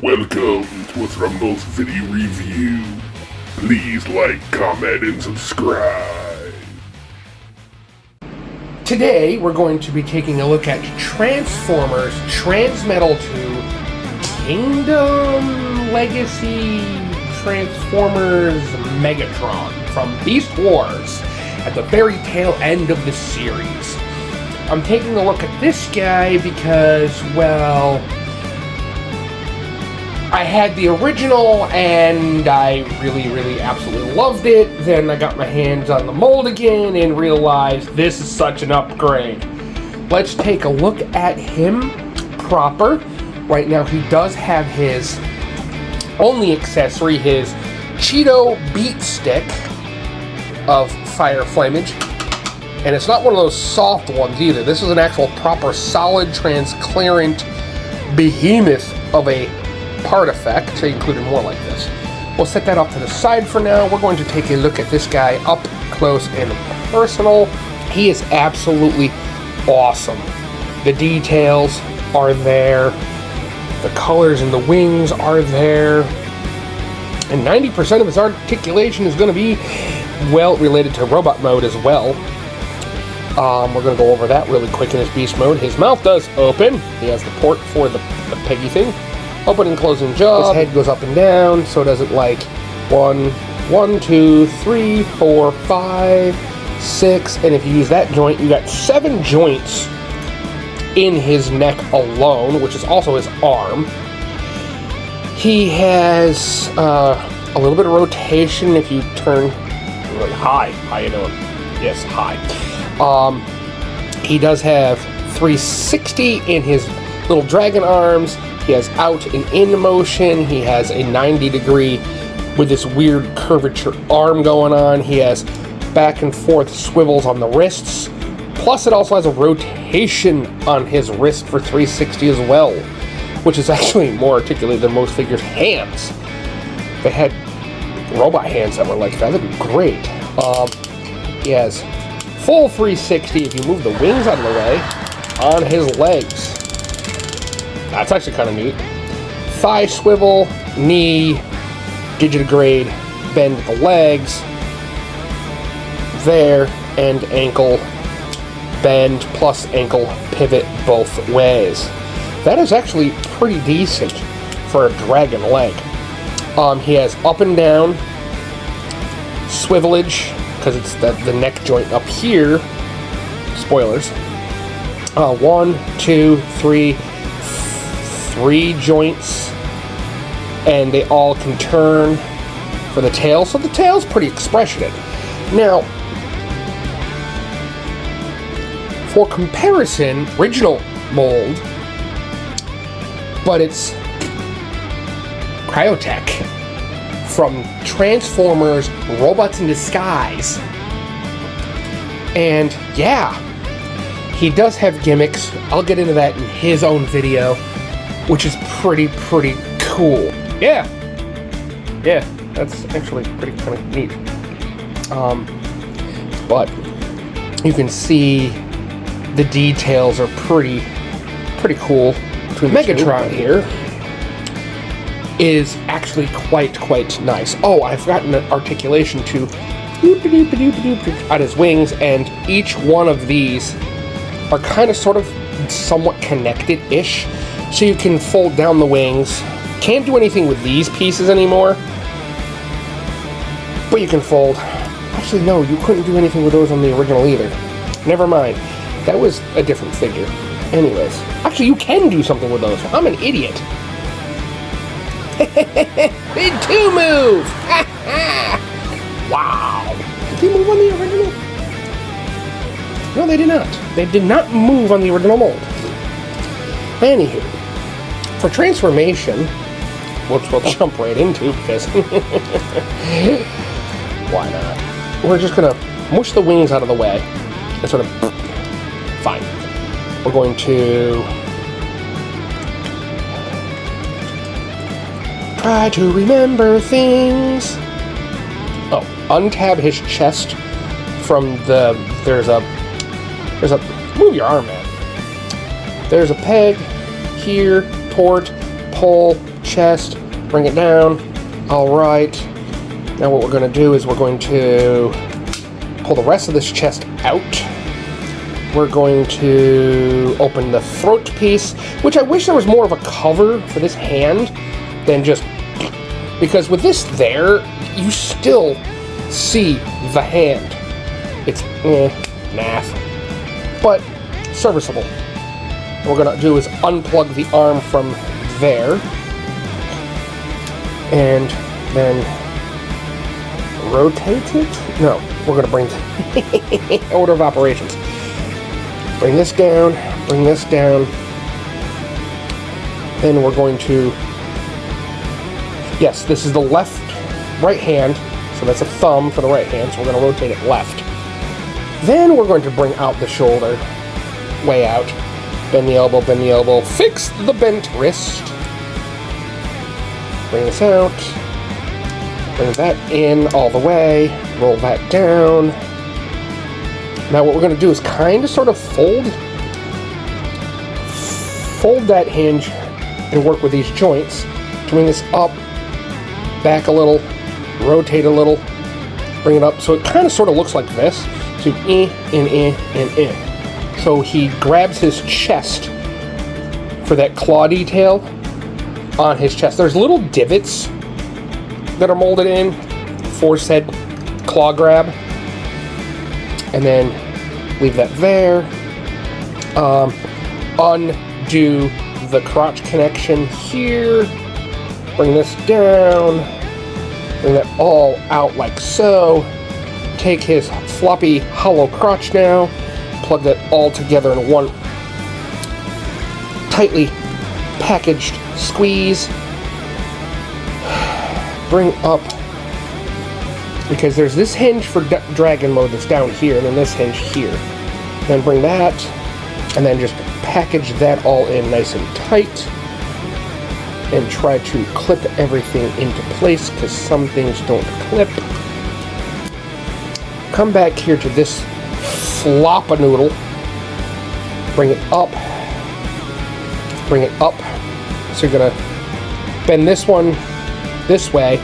Welcome to a Thrumbles video review. Please like, comment, and subscribe. Today we're going to be taking a look at Transformers Transmetal2 Kingdom Legacy Transformers Megatron from Beast Wars at the very tail end of the series. I'm taking a look at this guy because, well, I had the original and I really absolutely loved it. Then I got my hands on the mold again and realized this is such an upgrade. Let's take a look at him proper. Right now he does have his only accessory, his Cheeto Beat Stick of fire flamage. And it's not one of those soft ones either. This is an actual proper solid transparent behemoth of a part effect. They included more like this. We'll set that off to the side for now. We're going to take a look at this guy up close and personal. He is absolutely awesome. The details are there. The colors in the wings are there. And 90% of his articulation is going to be, well, related to robot mode as well. We're going to go over that really quick in his beast mode. His mouth does open. He has the port for the peggy thing. Open and closing jaw. His head goes up and down, so does it like 1, 2, 3, 4, 5, 6. And if you use that joint, you got 7 joints in his neck alone, which is also his arm. He has a little bit of rotation if you turn really high. How you doing? Yes, high. He does have 360 in his little dragon arms. He has out and in motion. He has a 90-degree with this weird curvature arm going on. He has back and forth swivels on the wrists. Plus it also has a rotation on his wrist for 360 as well, which is actually more articulated than most figures' hands. If they had robot hands that were like that, that'd be great. He has full 360 if you move the wings out of the way on his legs. That's actually kind of neat. Thigh swivel, knee, digitigrade, bend the legs, there, and ankle bend plus ankle pivot both ways. That is actually pretty decent for a dragon leg. He has up and down swivelage, because it's the neck joint up here. Spoilers. 1, 2, 3 joints, and they all can turn for the tail, so the tail's pretty expressionate. Now, for comparison, original mold, but it's Cryotech from Transformers Robots in Disguise. And yeah, he does have gimmicks. I'll get into that in his own video, which is pretty cool. Yeah, that's actually pretty kind of neat. But you can see the details are pretty cool. Between Megatron here is actually quite nice. Oh, I've forgotten an articulation too. Out his wings, and each one of these are kind of sort of somewhat connected-ish. So you can fold down the wings. Can't do anything with these pieces anymore, but you can fold. Actually, no, you couldn't do anything with those on the original either. Never mind. That was a different figure. Anyways, actually, you can do something with those. I'm an idiot. Big 2 move! Wow. Did they move on the original? No, they did not. They did not move on the original mold. Anywho, for transformation, which we'll jump right into because why not? We're just gonna mush the wings out of the way and sort of fine. We're going to try to remember things. Oh, untab his chest from the there's a move your arm, man. There's a peg here, port, pull, chest, bring it down. All right. Now what we're going to do is we're going to pull the rest of this chest out. We're going to open the throat piece, which I wish there was more of a cover for this hand than just... Because with this there, you still see the hand. It's math, but serviceable. What we're going to do is unplug the arm from there, and then rotate it? No, we're going to bring the order of operations. Bring this down, bring this down. Then we're going to... Yes, this is the right hand, so that's a thumb for the right hand, so we're going to rotate it left. Then we're going to bring out the shoulder, way out. Bend the elbow, fix the bent wrist. Bring this out. Bring that in all the way, roll that down. Now what we're going to do is kind of sort of fold that hinge and work with these joints. Bring this up, back a little, rotate a little, bring it up. So it kind of sort of looks like this. So in. So he grabs his chest for that claw detail on his chest. There's little divots that are molded in for said claw grab. And then leave that there. Undo the crotch connection here. Bring this down. Bring that all out like so. Take his floppy hollow crotch now. Plug that all together in one tightly packaged squeeze. Bring up, because there's this hinge for dragon mode that's down here, and then this hinge here. Then bring that, and then just package that all in nice and tight, and try to clip everything into place, because some things don't clip. Come back here to this flop-a-noodle. Bring it up. Bring it up. So you're gonna bend this one this way,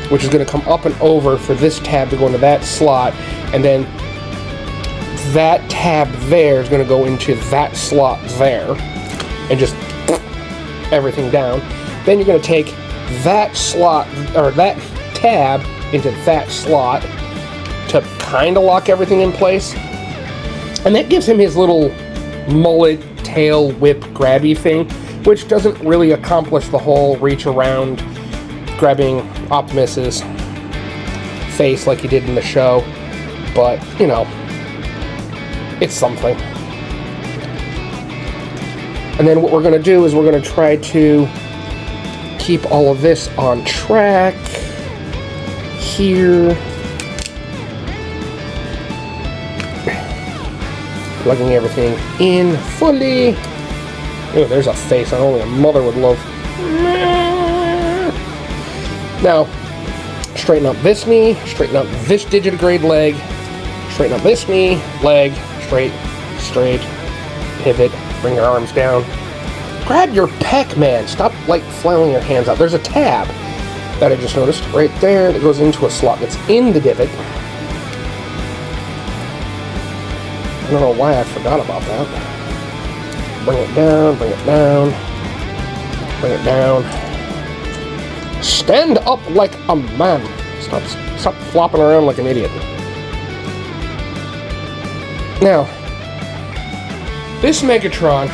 which is going to come up and over for this tab to go into that slot, and then that tab there is going to go into that slot there, and just everything down. Then you're going to take that slot, or that tab, into that slot to kind of lock everything in place, and that gives him his little mullet tail whip grabby thing, which doesn't really accomplish the whole reach around grabbing Optimus's face like he did in the show, but you know, it's something. And then what we're going to do is we're going to try to keep all of this on track here, plugging everything in fully. Ooh, there's a face that only a mother would love. Now, straighten up this knee, straighten up this digitigrade leg, straighten up this knee, leg, straight, pivot, bring your arms down. Grab your pec, man. Stop, like, flailing your hands out. There's a tab that I just noticed right there that goes into a slot that's in the divot. I don't know why I forgot about that. Bring it down, bring it down, bring it down. Stand up like a man. Stop flopping around like an idiot. Now, this Megatron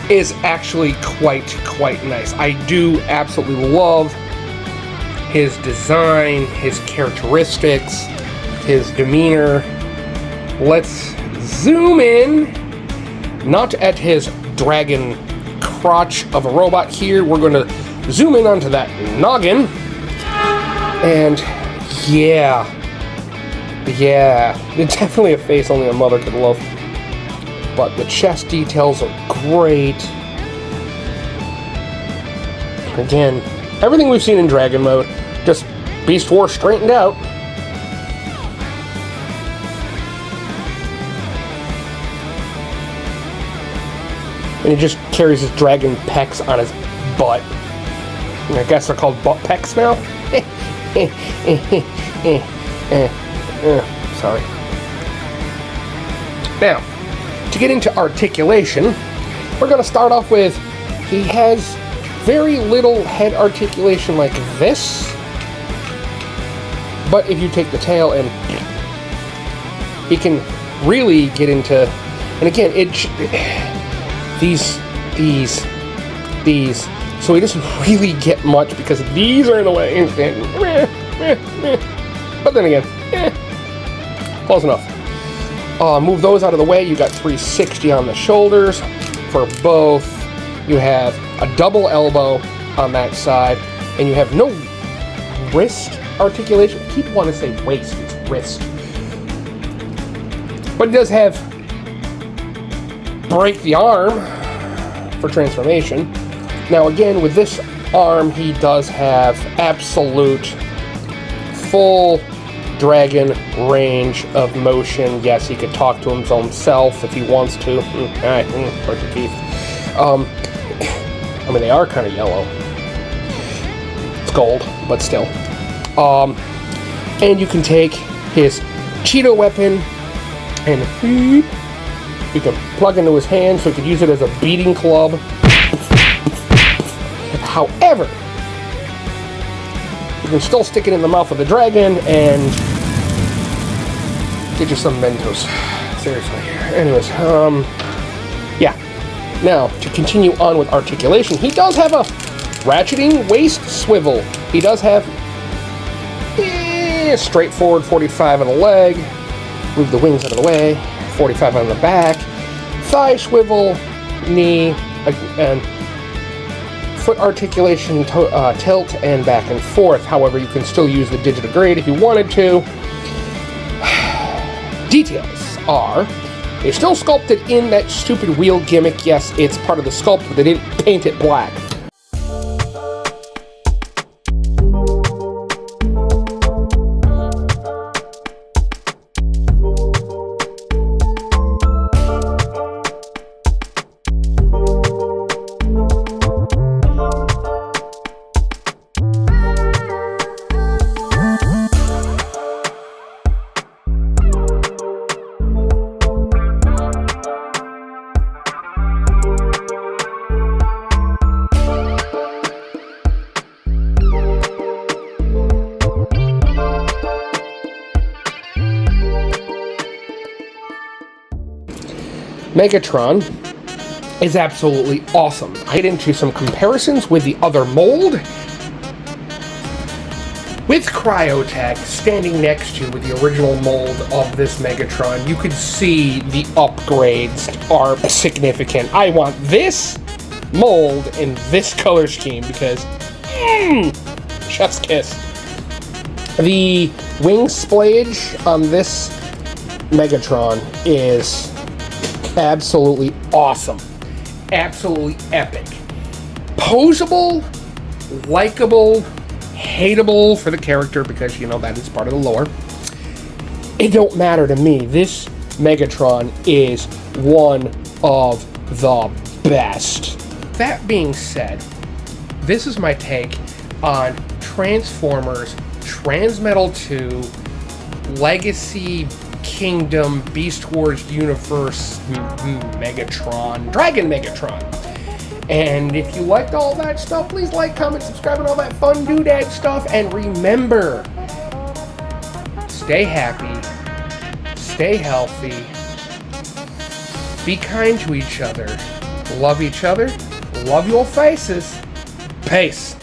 is actually quite nice. I do absolutely love his design, his characteristics, his demeanor. Let's zoom in, not at his dragon crotch of a robot here. We're going to zoom in onto that noggin, and yeah, it's definitely a face only a mother could love. But the chest details are great. Again, everything we've seen in Dragon Mode, just Beast Wars straightened out. And he just carries his dragon pecs on his butt. I guess they're called butt pecs now. Sorry. Now, to get into articulation, we're going to start off with, he has very little head articulation like this, but if you take the tail and he can really get into, and again, these, so he doesn't really get much because these are in the way, but then again, close enough. Move those out of the way. You got 360 on the shoulders for both. You have a double elbow on that side, and you have no wrist articulation. People want to say waist, it's wrist. But he does have break the arm for transformation. Now again, with this arm, he does have absolute full dragon range of motion. Yes, he could talk to himself if he wants to. Brush your teeth. I mean, they are kind of yellow. It's gold, but still. And you can take his Cheeto weapon and you can plug into his hand so he could use it as a beating club. However, you can still stick it in the mouth of the dragon and get you some Mentos. Seriously. Anyways, yeah. Now, to continue on with articulation, he does have a ratcheting waist swivel. He does have straightforward 45 on the leg, move the wings out of the way, 45 on the back, thigh swivel, knee, and foot articulation, tilt, and back and forth. However, you can still use the digitigrade if you wanted to. Details are, they're still sculpted in that stupid wheel gimmick. Yes, it's part of the sculpt, but they didn't paint it black. Megatron is absolutely awesome. I get into some comparisons with the other mold. With Cryotech standing next to with the original mold of this Megatron, you could see the upgrades are significant. I want this mold in this color scheme because, chef's kiss. The wing splayage on this Megatron is absolutely awesome. Absolutely epic. Poseable, likable, hateable for the character because, you know, that is part of the lore. It don't matter to me. This Megatron is one of the best. That being said, this is my take on Transformers, Transmetal2, Legacy Kingdom, Beast Wars Universe, Megatron, Dragon Megatron. And if you liked all that stuff, please like, comment, subscribe, and all that fun doodad stuff. And remember, stay happy, stay healthy, be kind to each other, love your faces. Peace.